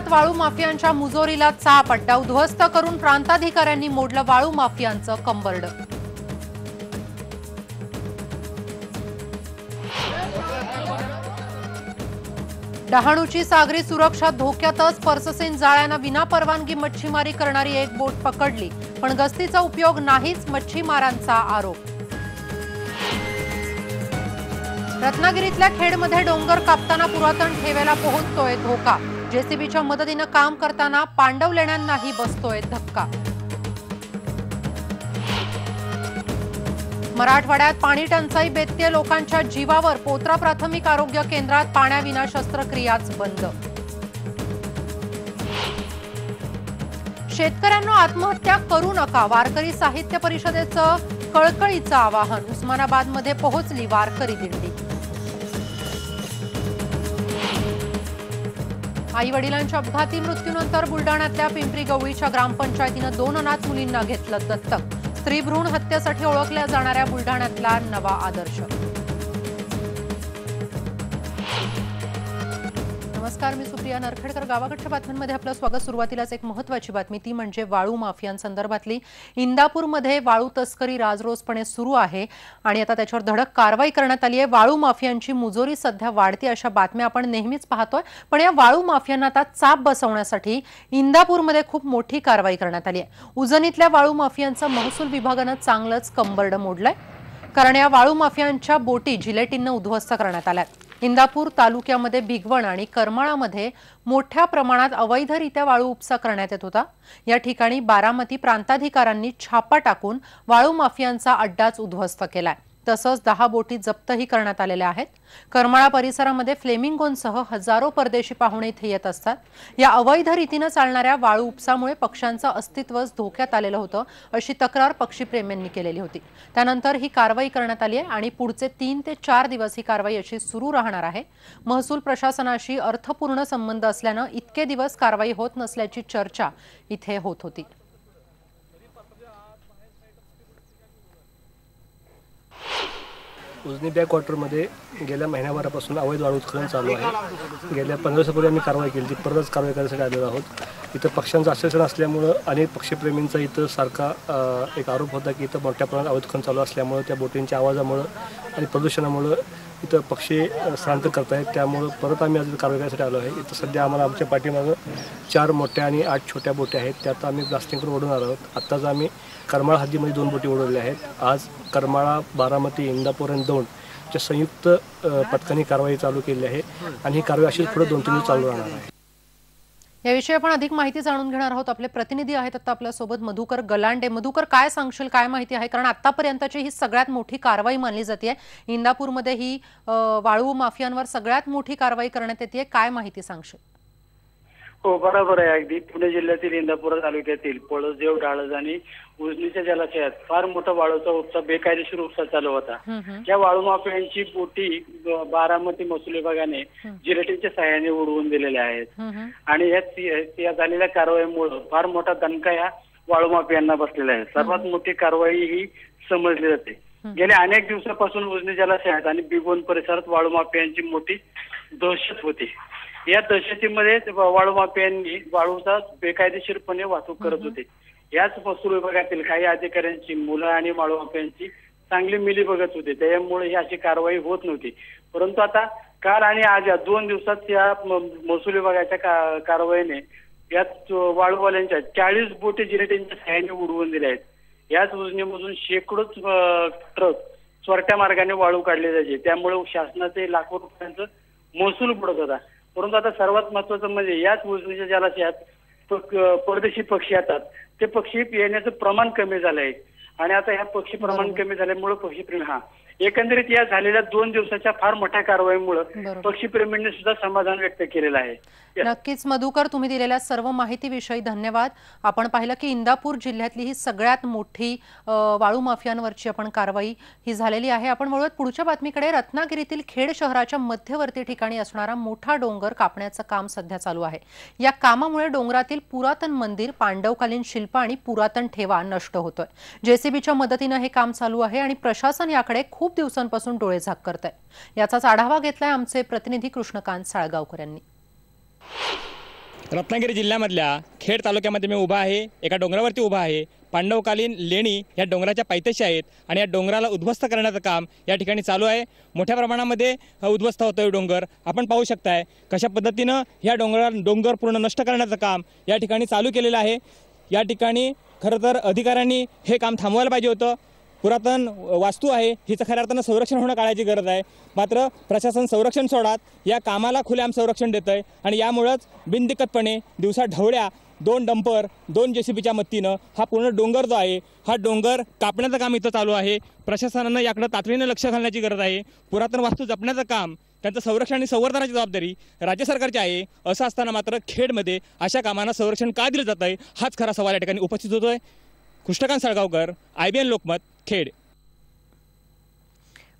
वाळू माफियांच्या मुजोरीला चाप अड्डा उद्ध्वस्त करून प्रांताधिकाऱ्यांनी मोडलं वाळू माफियांचं कंबरड। डहाणूची सागरी सुरक्षा धोक्यातच पर्ससीन जाळ्यानं विनापरवानगी मच्छीमारी करणारी एक बोट पकडली, पण गस्तीचा उपयोग नाहीच मच्छीमारांचा आरोप। रत्नागिरीतल्या खेडमध्ये डोंगर कापताना पुरातन ठेव्याला पोहोचतोय धोका। जेसीबीच्या मदतीनं काम करताना पांडव लेण्यांनाही बसतोय धक्का। मराठवाड्यात पाणी टंचाई बेततेय लोकांच्या जीवावर। पोत्रा प्राथमिक आरोग्य केंद्रात पाण्याविना शस्त्रक्रियाच बंद। शेतकऱ्यांना आत्महत्या करू नका, वारकरी साहित्य परिषदेचं कळकळीचं आवाहन। उस्मानाबादमध्ये पोहोचली वारकरी दिंडी। आई वडिलांच्या अपघाती मृत्यूनंतर बुलडाण्यातल्या पिंपरी गवळीच्या ग्रामपंचायतीनं 2 अनाथ मुलींना घेतलं दत्तक। स्त्री भ्रूण हत्येसाठी ओळखल्या जाणाऱ्या बुलडाण्यातला नवा आदर्श। नमस्कार, मी सुप्रिया नरखेडकर। गावाकडच्या बातम्यांमध्ये आपलं स्वागत। सुरुवातीलाच एक महत्त्वाची बातमी, ती म्हणजे वाळू माफियांसंदर्भातली। इंदापूरमध्ये वाळू तस्करी राजरोसपणे सुरू आहे आणि आता त्याच्यावर धडक कारवाई करण्यात आली आहे। वाळू माफियांची मुजोरी सध्या वाढते अशा बातम्या आपण नेहमीच पाहतोय, पण या वाळू माफियांना आता चाप बसवण्यासाठी इंदापूरमध्ये खूप मोठी कारवाई करण्यात आली आहे। उजनीतल्या वाळू माफियांचं महसूल विभागानं चांगलंच कंबरड मोडलंय, कारण या वाळू माफियांच्या बोटी जिलेटिननं उद्ध्वस्त करण्यात आल्यात। इंदापूर तालुक्यामध्ये भिगवण आणि करमाळामध्ये मोठ्या प्रमाणात अवैधरित्या वाळू उपसा करण्यात येत होता। या ठिकाणी बारामती प्रांताधिकाऱ्यांनी छापा टाकून वाळू माफियांचा अड्डाच उद्ध्वस्त केलाय। तसंच 10 बोटी जप्तही करण्यात आलेल्या आहेत। करमाळा परिसरामध्ये फ्लेमिंगोंसह हजारो परदेशी पाहुणे इथे येत असतात। या अवैध रीतीनं चालणाऱ्या वाळू उपसामुळे पक्ष्यांचं अस्तित्वच धोक्यात आलेलं होतं, अशी तक्रार पक्षीप्रेमींनी केलेली होती। त्यानंतर ही कारवाई करण्यात आली आहे आणि पुढचे 3 ते 4 दिवस ही कारवाई अशी सुरू राहणार आहे। महसूल प्रशासनाशी अर्थपूर्ण संबंध असल्यानं इतके दिवस कारवाई होत नसल्याची चर्चा इथे होत होती। उजनी बॅकवॉटरमध्ये गेल्या महिन्याभरापासून अवैध वाळू उत्खनन चालू आहे। गेल्या 15 दिवसापूर्वी आम्ही कारवाई केली, परतच कारवाई करण्यासाठी आलेलो आहोत। इथं पक्ष्यांचं आश्वासन असल्यामुळं अनेक पक्षीप्रेमींचा इथं सारखा एक आरोप होता की इथं मोठ्या प्रमाणात अवैध उत्खनन चालू असल्यामुळं त्या बोटींच्या आवाजामुळं आणि प्रदूषणामुळं इथं पक्षी स्थलांतर करत आहेत। त्यामुळं परत आम्ही आज कारवाई करण्यासाठी आलो आहे। इथं सध्या आम्हाला आमच्या पाठीमागं 4 मोठ्या आणि 8 छोट्या बोटी आहेत, त्यात आम्ही ब्लास्टिंगवर ओढून आलो आहोत। आत्ताच आम्ही करमाळा हद्दीमध्ये 2 बोटी उडवल्या आहेत। आज करमाळा, बारामती, इंदापूर आणि दौंड च्या संयुक्त पथकाने कारवाई चालू केली आहे आणि ही कारवाई अशीच पुढे 2-3 दिवस चालू राहणार आहे। याविषयी आपण अधिक माहिती जाणून घेणार आहोत। आपले प्रतिनिधी आहेत आता आपल्या सोबत मधुकर गलांडे। मधुकर, काय सांगशील, काय माहिती आहे? कारण आतापर्यंतची ही सगळ्यात मोठी कारवाई मानली जाते। इंदापूरमध्ये ही वाळू माफियांवर सगळ्यात मोठी कारवाई करण्यात येते, काय माहिती सांगशील? हो, बरोबर आहे। अगदी पुणे जिल्ह्यातील इंदापूर तालुक्यातील पळसदेव, डाळज आणि उजनीच्या जलाशयात फार मोठा वाळूचा उपसा, बेकायदेशीर उपसा चालू होता। या वाळू माफियांची बोटी बारामती महसूल विभागाने जिलेटिनच्या सहाय्याने उडवून दिलेल्या आहेत आणि या झालेल्या कारवाईमुळे फार मोठा दणका या वाळू माफियांना बसलेला आहे। सर्वात मोठी कारवाई ही समजली जाते। गेल्या अनेक दिवसापासून उजनी जलाशयात आणि बिगोन परिसरात वाळू माफियांची मोठी दहशत होती। या दहशतीमध्ये वाळू माफियांनी वाळूचा बेकायदेशीरपणे वाहतूक करत होते। याच महसूल विभागातील काही अधिकाऱ्यांची मुलं आणि वाळू माफियांची चांगली मिली बघत होते, त्यामुळे ही अशी कारवाई होत नव्हती। परंतु आता काल आणि आज या 2 दिवसात या महसूल विभागाच्या कारवाईने यात वाळूवाल्यांच्या 40 बोटी जिलेटिनच्या सहाय्याने उडवून दिल्या आहेत। याच उजनीमधून शेकडो ट्रक चोरट्या मार्गाने वाळू काढले जायचे, त्यामुळे शासनाचे लाखो रुपयांचं महसूल बुडत होता। परंतु आता सर्वात महत्वाचं म्हणजे याच उजनीच्या जलाशयात परदेशी पक्षी येतात, ते पक्षी येण्याचं प्रमाण कमी झालं आहे आणि आता ह्या पक्षी प्रमाण कमी झाल्यामुळे पक्षीप्रेमी एकंदरीत या झालेल्या 2 दिवसाच्या फार मोठ्या कारवाईमुळे पक्षीप्रेमींनी सुद्धा समाधान व्यक्त केलेलं आहे। नक्कीच मधुकर, तुम्ही दिलेल्या सर्व माहितीविषयी धन्यवाद। आपण पाहिलं की इंदापूर जिल्ह्यातली ही सगळ्यात मोठी वाळू माफियांवरची आपण कारवाई ही झालेली आहे। आपण वळूयात पुढच्या बातमीकडे। रत्नागिरीतील खेड शहराच्या मध्यवर्ती ठिकाणी असणारा मोठा डोंगर कापण्याचं काम सध्या चालू आहे। या कामामुळे डोंगरातील पुरातन मंदिर, पांडवकालीन शिल्प आणि पुरातन ठेवा नष्ट होतोय। जेसीबीच्या मदतीनं हे काम चालू आहे आणि प्रशासन याकडे खूप दिवसांपासून डोळेझाक करत आहे। याचाच आढावा घेतलाय आमचे प्रतिनिधी कृष्णकांत साळगावकर यांनी। रत्नागिरी जिल्ह्यामधल्या खेड तालुक्यामध्ये मी उभा आहे। एका डोंगरावरती उभा आहे। पांडवकालीन लेणी या डोंगराच्या पायथ्याशी आहेत आणि या डोंगराला उद्ध्वस्त करण्याचं काम या ठिकाणी चालू आहे। मोठ्या प्रमाणामध्ये उद्ध्वस्त होतोय डोंगर। आपण पाहू शकताय कशा पद्धतीनं या डोंगर पूर्ण नष्ट करण्याचं काम या ठिकाणी चालू केलेलं आहे। या ठिकाणी खरं तर अधिकाऱ्यांनी हे काम थांबवायला पाहिजे होतं। पुरातन वास्तू आहे, हिचं खऱ्या अर्थानं संरक्षण होणं काळाची गरज आहे। मात्र प्रशासन संरक्षण सोडात या कामाला खुलेआम संरक्षण देतंय आणि यामुळेच बिनदिक्कतपणे दिवसा ढवळ्या 2 डंपर 2 JCBच्या मदतीनं हा पूर्ण डोंगर जो आहे हा डोंगर कापण्याचं काम इथं चालू आहे। प्रशासनानं याकडे तातडीनं लक्ष घालण्याची गरज आहे। पुरातन वास्तू जपण्याचं काम, त्यांचं संरक्षण आणि संवर्धनाची जबाबदारी राज्य सरकारची आहे। असं असताना मात्र खेडमध्ये अशा कामांना संरक्षण का दिलं जात आहे हाच खरा सवाल या ठिकाणी उपस्थित होतोय। कृष्णकांत सळगावकर, IBN लोकमत, खेड।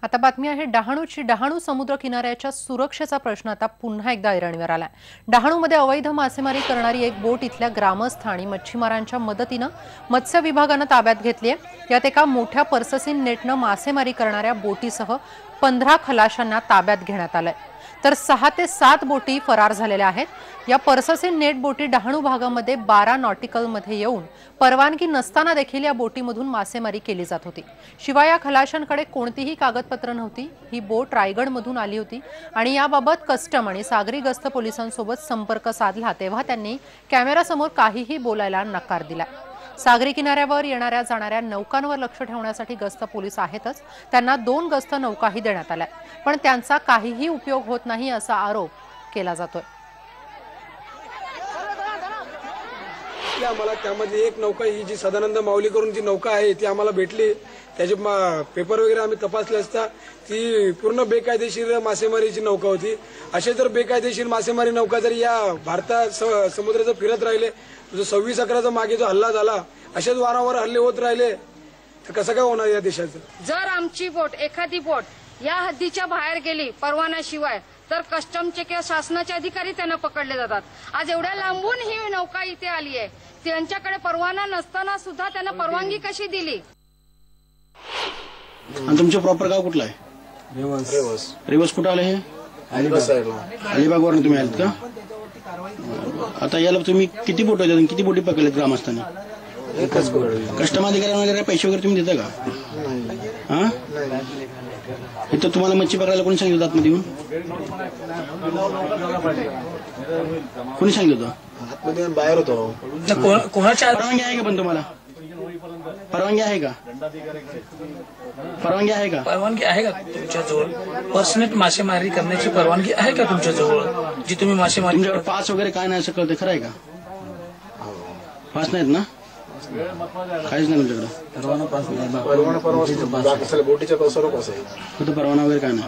आता बातमी आहे डहाणूची। डहाणू समुद्र किनाऱ्याच्या सुरक्षेचा प्रश्न आता पुन्हा एकदा ऐरणीवर आलाय। डहाणूमध्ये अवैध मासेमारी करणारी एक बोट इथल्या ग्रामस्थ आणि मच्छीमारांच्या मदतीनं मत्स्य विभागानं ताब्यात घेतली आहे। यात एका मोठ्या पर्ससीन नेटनं मासेमारी करणाऱ्या बोटीसह 15 खलाशांना ताब्यात घेण्यात आलंय, तर 6 ते 7 बोटी फरार झालेल्या आहेत। या पर्ससीन नेट बोटी डहाणू भागामध्ये 12 नॉटिकलमध्ये येऊन परवानगी नसताना देखील या बोटीमधून मासेमारी केली जात होती। शिवाय या खलाशांकडे कोणतीही कागदपत्र नव्हती। ही बोट रायगडमधून आली होती आणि याबाबत कस्टम आणि सागरी गस्त पोलिसांसोबत संपर्क साधला तेव्हा त्यांनी कॅमेरासमोर काहीही बोलायला नकार दिला। सागरी किनाऱ्यावर येणाऱ्या जाणाऱ्या नौकांवर लक्ष ठेवण्यासाठी गस्त पोलीस आहेतच, त्यांना 2 गस्त नौकाही देण्यात आल्या, पण त्यांचा काहीही उपयोग होत नाही असा आरोप केला जातोय। आम्हाला त्यामध्ये एक नौका ही जी सदानंद माऊली करून जी नौका आहे ती आम्हाला भेटली। त्याचे पेपर वगैरे आम्ही तपासले असता ती पूर्ण बेकायदेशीर मासेमारीची नौका होती। असे जर बेकायदेशीर मासेमारी नौका जर या भारतात समुद्राचं फिरत राहिले, जो 26/11चा मागे जो हल्ला झाला, असेच वारंवार हल्ले होत राहिले तर कसं काय होणार या देशाचं? जर आमची बोट एखादी बोट या हद्दीच्या बाहेर गेली परवान्याशिवाय तर कस्टमचे किंवा शासनाचे अधिकारी त्यांना पकडले जातात। आज एवढ्या लांबून ही नौका इथे आली आहे, त्यांच्याकडे परवाना नसताना सुद्धा त्यांना परवानगी कशी दिली? आणि तुमचं प्रॉपर गाव कुठलं आहे? रेवस कुठं आलं हे? अलिबागवरून तुम्ही आलात का? आता याला तुम्ही किती बोट होते, किती बोटी पकडल्यात ग्रामस्थांनी? कस्टम अधिकाऱ्यांना वगैरे पैसे वगैरे तुम्ही देता का? हा, इथं तुम्हाला मच्छी पकडायला कोणी सांगितलं आतमध्ये येऊन? कोणी सांगितलं होतं? बाहेर होतो। कोणाच्या परवानगी आहे का? पण तुम्हाला परवानगी आहे का? परवानगी आहे का? परवानगी आहे का तुमच्याजवळ? पर्सनेट मासेमारी करण्याची परवानगी आहे का तुमच्याजवळ, जी तुम्ही मासेमारी? तुमच्याकडे पास वगैरे काय नाही असं कळतं, खरं आहे का? पास नाहीत ना? काहीच नाही तुमच्याकडे? परवाना वगैरे काय नाही?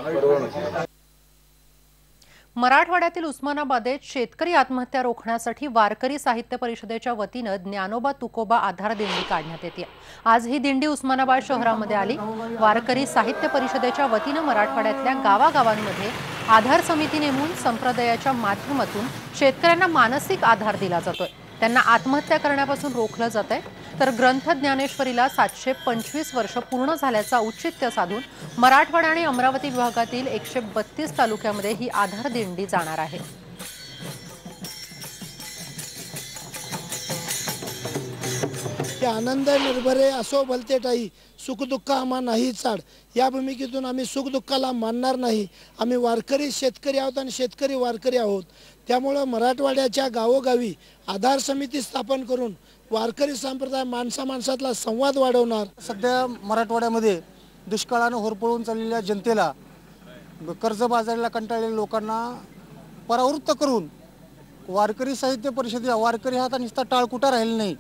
मराठवाड्यातील उस्मानाबादेत शेतकरी आत्महत्या रोखण्यासाठी वारकरी साहित्य परिषदेच्या वतीनं ज्ञानोबा तुकोबा आधार दिंडी काढण्यात येते। आज ही दिंडी उस्मानाबाद शहरामध्ये आली। वारकरी साहित्य परिषदेच्या वतीनं मराठवाड्यातल्या गावागावांमध्ये आधार समिती नेमून संप्रदायाच्या माध्यमातून शेतकऱ्यांना मानसिक आधार दिला जातोय, त्यांना आत्महत्या करण्यापासून रोखलं जातंय। तर ग्रंथ ज्ञानेश्वरीला 725 वर्ष पूर्ण झाल्याचा औचित्य साधून मराठवाडा आणि अमरावती विभागातील 132 तालुक्यामध्ये ही आधार दिंडी जाणार आहे। आनंद निर्भरे असो भलते टाई, सुख दुःख आम्हा नाही चाड। या भूमिकेतून आम्ही सुख दुःखाला मानणार नाही। आम्ही वारकरी शेतकरी आहोत आणि शेतकरी वारकरी आहोत, त्यामुळे मराठवाड्याच्या गावोगावी आधार समिती स्थापन करून वारकरी संप्रदाय माणसातला संवाद वाढवणार। सध्या मराठवाड्यामध्ये दुष्काळानं होरपळून चाललेल्या जनतेला, कर्जबाजारीला कंटाळलेल्या लोकांना परावृत्त करून वारकरी साहित्य परिषद, वारकरी हा आता नुसता टाळकुटा राहिला नाही,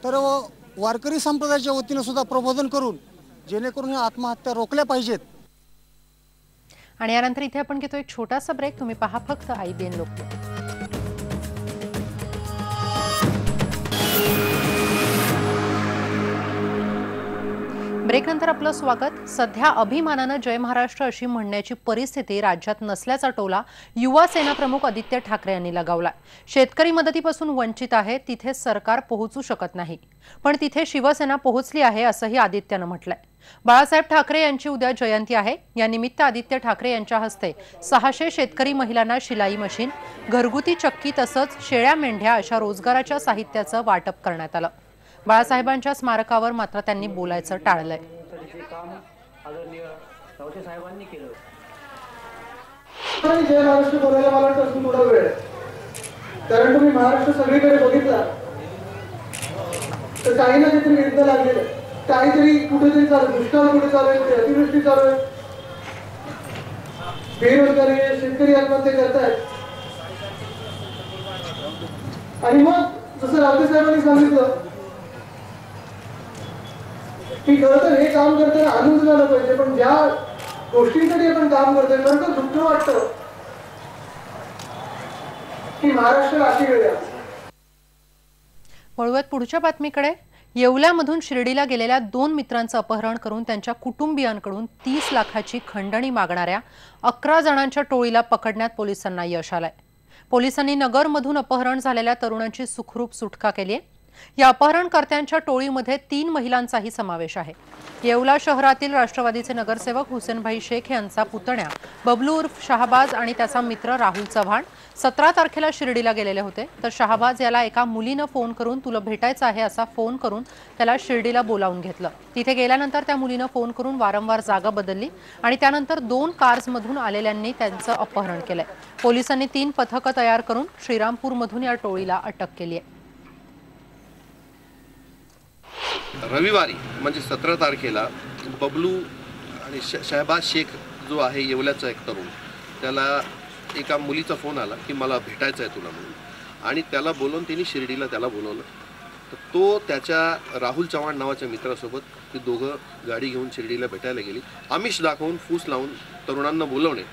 तर वारकरी संप्रदायाच्या वतीनं सुद्धा प्रबोधन करून जेणेकरून ह्या आत्महत्या रोखल्या पाहिजेत। आणि यानंतर इथे आपण घेतो एक छोटासा ब्रेक। तुम्ही पहा फक्त IBN लोकमत। ब्रेकनंतर आपलं स्वागत। सध्या अभिमानानं जय महाराष्ट्र अशी म्हणण्याची परिस्थिती राज्यात नसल्याचा टोला युवा सेना प्रमुख आदित्य ठाकरे यांनी लगावला। शेतकरी मदतीपासून वंचित आहे तिथे सरकार पोहोचू शकत नाही, पण तिथे शिवसेना पोहोचली आहे असंही आदित्यनं म्हटलंय। बाळासाहेब ठाकरे यांची उद्या जयंती आहे। या निमित्त आदित्य ठाकरे यांच्या हस्ते 600 शेतकरी महिलांना शिलाई मशीन, घरगुती चक्की तसंच शेळ्या मेंढ्या अशा रोजगाराच्या साहित्याचं वाटप करण्यात आलं। बाळासाहेबांच्या स्मारकावर मात्र त्यांनी बोलायचं टाळलंय। जय महाराष्ट्र बोलायला मला अजून थोडा वेळ, कारण तुम्ही महाराष्ट्र सगळीकडे बघितला तर काही ना काहीतरी युद्ध लागलेलं, काहीतरी कुठेतरी चालू, दुष्काळ कुठे चालू आहे, कुठे अतिवृष्टी चालू आहे, बेरोजगारी आहे, शेतकरी आत्महत्या करतायत। आणि मग जसं रावते साहेबांनी सांगितलं की खरं तर हे काम करताना आनंद झाला पाहिजे, पण ज्या गोष्टींसाठी आपण काम करतोय नंतर दुःख वाटतं की महाराष्ट्र अशी वेळ आहे। वळूयात पुढच्या बातमीकडे। येवल्यामधून शिर्डीला गेलेल्या 2 मित्रांचं अपहरण करून त्यांच्या कुटुंबियांकडून 30 लाखाची खंडणी मागणाऱ्या 11 जणांच्या टोळीला पकडण्यात पोलिसांना यश आलंय। पोलिसांनी नगरमधून अपहरण झालेल्या तरुणांची सुखरूप सुटका केली आहे। या अपहरणकर्त्यांच्या टोळीमध्ये 3 महिलांचाही समावेश आहे। येवला शहरातील राष्ट्रवादीचे नगरसेवक हुसेनभाई शेख यांचा पुतण्या बबलू उर्फ शाहबाज आणि त्याचा मित्र राहुल चव्हाण 17 तारखेला शिर्डीला गेलेले होते। तर शाहबाज याला एका मुलीनं फोन करून तुला भेटायचं आहे असा फोन करून त्याला शिर्डीला बोलावून घेतलं। तिथे गेल्यानंतर त्या मुलीनं फोन करून वारंवार जागा बदलली आणि त्यानंतर 2 कार्समधून आलेल्यांनी त्यांचं अपहरण केलंय। पोलिसांनी 3 पथकं तयार करून श्रीरामपूरमधून या टोळीला अटक केली आहे। रविवारी म्हणजे 17 तारखेला बबलू आणि शहबाज शेख जो आहे येवल्याचा एक तरुण, त्याला एका मुलीचा फोन आला की मला भेटायचं आहे तुला म्हणून, आणि त्याला बोलवून त्यांनी शिर्डीला त्याला बोलवलं। तर तो त्याच्या राहुल चव्हाण नावाच्या मित्रासोबत ती दोघं गाडी घेऊन शिर्डीला भेटायला गेली। आमिष दाखवून फूस लावून तरुणांना बोलवणे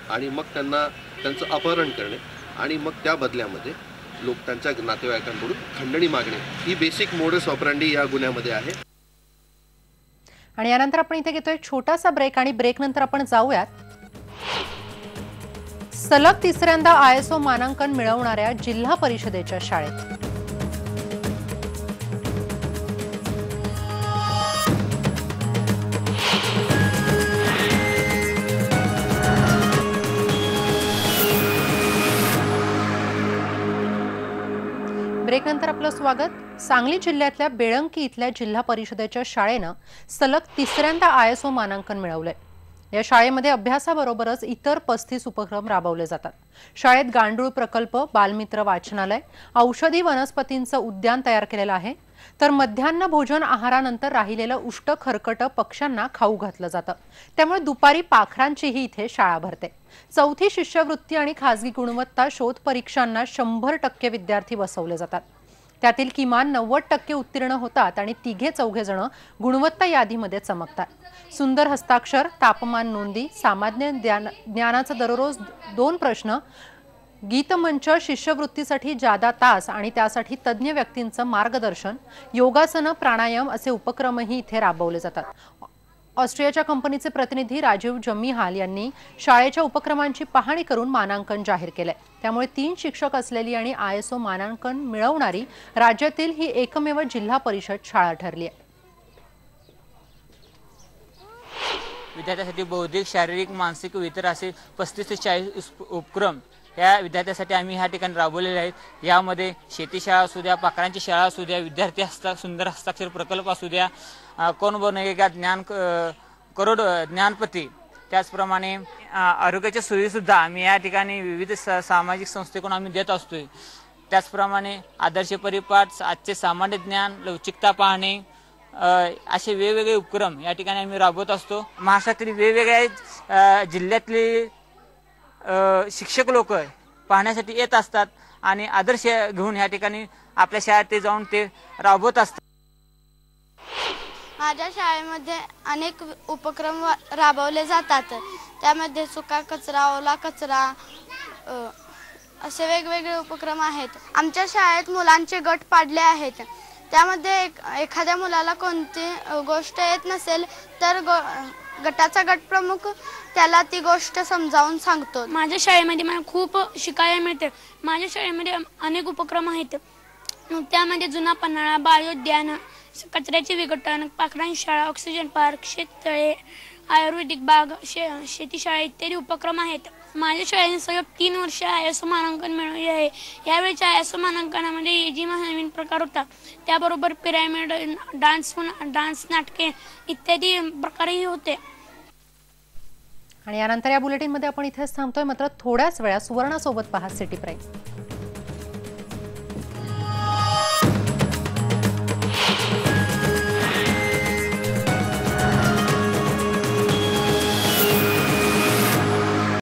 आणि मग त्यांचं अपहरण करणे आणि मग त्या बदल्यामध्ये लोक त्यांच्या नातेवाईकांकडून खंडणी मागणे ही बेसिक मोडस ऑपरंडी या गुन्ह्यामध्ये आहे। आणि यानंतर आपण इथे घेतोय छोटासा ब्रेक आणि ब्रेक नंतर आपण जाऊयात सलग 3ऱ्यांदा ISO मानांकन मिळवणाऱ्या जिल्हा परिषदेच्या शाळेत। ब्रेकनंतर आपलं स्वागत। सांगली जिल्ह्यातल्या बेळंकी इथल्या जिल्हा परिषदेच्या शाळेनं सलग 3ऱ्यांदा ISO मानांकन मिळवलंय। या शाळेमध्ये अभ्यासाबरोबरच इतर 35 उपक्रम राबवले जातात। शाळेत गांडूळ प्रकल्प, बालमित्र वाचनालय, औषधी वनस्पतींचं उद्यान तयार केलेलं आहे। तर मध्यान्ह भोजन आहारानंतर राहिलेलं उष्ट खरकट पक्ष्यांना खाऊ घातलं जातं। त्यामुळे दुपारी पाखरांचीही इथे शाळा भरते। 4थी शिष्यवृत्ती आणि खासगी गुणवत्ता शोध परीक्षांना 100% विद्यार्थी बसवले जातात। त्यातील किमान 90% उत्तीर्ण होतात आणि 3-4 जण गुणवत्ता यादीमध्ये चमकतात। सुंदर हस्ताक्षर, तापमान नोंदी, सामान्य ज्ञानाचा दररोज 2 प्रश्न, गीतमंच, शिष्यवृत्तीसाठी जादा तास आणि त्यासाठी तज्ञ व्यक्तींचं मार्गदर्शन, योगासनं, प्राणायाम असे उपक्रमही इथे राबवले जातात। ऑस्ट्रियाच्या कंपनीचे प्रतिनिधी राजीव जमीहाल यांनी शाळेच्या उपक्रमांची पाहणी करून मानांकन जाहीर केलंय। त्यामुळे 3 शिक्षक असलेली आणि ISO मानांकन मिळवणारी राज्यातील ही एकमेव जिल्हा परिषद शाळा ठरली आहे। विद्यार्थ्यांसाठी बौद्धिक, शारीरिक, मानसिक व इतर असे 35 ते 40 उपक्रम या विद्यार्थ्यांसाठी आम्ही ह्या ठिकाणी राबवलेले आहेत। यामध्ये शेती शाळा असू द्या, पाखरांची शाळा असू द्या, विद्यार्थी सुंदर हस्ताक्षर प्रकल्प असू द्या, कोण बनेगा करोड ज्ञानपती, त्याचप्रमाणे आरोग्याच्या सोयीसुद्धा आम्ही या ठिकाणी विविध सामाजिक संस्थेकडून आम्ही देत असतोय। त्याचप्रमाणे आदर्श परिपाठ, आजचे सामान्य ज्ञान, लवचिकता पाहणे असे वेगवेगळे उपक्रम या ठिकाणी आम्ही राबवत असतो। महाराष्ट्रातील वेगवेगळ्या जिल्ह्यातले शिक्षक लोक पाहण्यासाठी येत असतात आणि आदर्श घेऊन या ठिकाणी आपल्या शाळेत ते जाऊन ते राबवत असतात। माझ्या शाळेमध्ये अनेक उपक्रम राबवले जातात। त्यामध्ये सुका कचरा, ओला कचरा असे वेगवेगळे उपक्रम आहेत। आमच्या शाळेत मुलांचे गट पाडले आहेत। त्यामध्ये एखाद्या मुलाला कोणती गोष्ट येत नसेल तर गटाचा गटप्रमुख त्याला ती गोष्ट समजावून सांगतो. माझ्या शाळेमध्ये मला खूप शिकायला मिळते. माझ्या शाळेमध्ये अनेक उपक्रम आहेत. त्यामध्ये जुना पन्हाळा, बायोद्यान, कचऱ्याचे विघटन, पाखरांची शाळा, ऑक्सिजन पार्क, शेततळे, आयुर्वेदिक बाग, शेतीशाळा इत्यादी उपक्रम आहेत. माझ्या शाळेने सलग 3 वर्ष ISO मानांकन मिळवले आहे. यावेळेच्या ISO मानांकनामध्ये AG नवीन प्रकार होता. त्याबरोबर पिरॅमिड, डान्स नाटके इत्यादी प्रकारही होते. आणि यानंतर या बुलेटिनमध्ये आपण इथेच थांबतोय. मात्र थोड्याच वेळा सुवर्णासोबत पहा सिटी प्राईम.